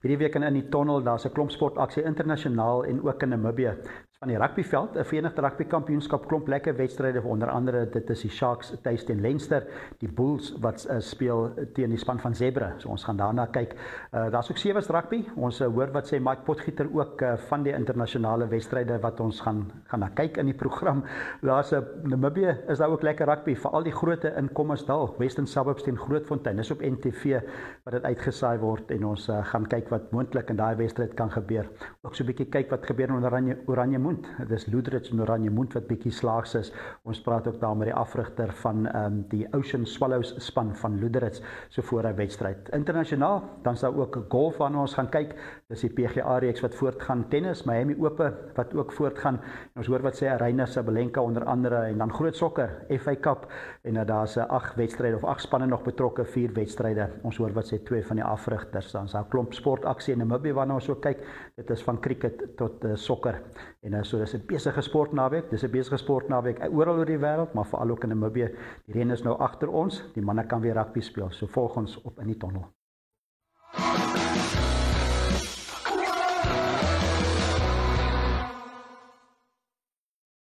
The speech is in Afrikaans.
Hierdie week in die tonnel, daar's 'n klomp sportaksie internasionaal en ook in Namibië. Van die rugbyveld, 'n Verenigde Rugby Kampioenskap, klomp lekker wedstryde, onder andere dit is die Sharks tuis teen Leinster, die Bulls wat speel teen die span van Zebra. So ons gaan daarna kyk. Daar's ook Sevens rugby. Ons hoor wat sê Mike Potgieter ook van die internasionale wedstryde wat ons gaan na kyk in die program. Daar's Namibië, is daar ook lekker rugby, veral die groote in Kommersdal, Western Suburbs teen Grootfontein. Dis op NTV wat dit uitgesaai word en ons gaan kyk wat moontlik in daai wedstryd kan gebeur. Ook so 'n bietjie kyk wat gebeur in Oranje Moed. Dit is Loederich en Oranje Moed wat bietjie slaags is. Ons praat ook daar met die afrigter van die Ocean Swallows span van Loederich so voor 'n wedstryd. Internasionaal, dan is daar ook golf waarna ons gaan kyk. Dis die PGA reeks wat voortgaan, tennis, Miami Ope wat ook voortgaan. En ons hoor wat sê Aryna Sabalenka onder andere en dan groot sokker, FA Cup en daar's 8 wedstryde of 8 spanne nog betrokke, 4 wedstryde. Ons hoor wat sê 2 van die afrigters. Dan's daar 'n klomp sportaksie in Namibië waarna ons ook kyk. Dit is van cricket tot sokker. En so dis 'n besige sportnaweek. Dis 'n besige sportnaweek oral oor die wêreld, maar veral ook in Namibië. Die reën is nou agter ons. Die manne kan weer rugby speel. So volg ons op in die tonnel.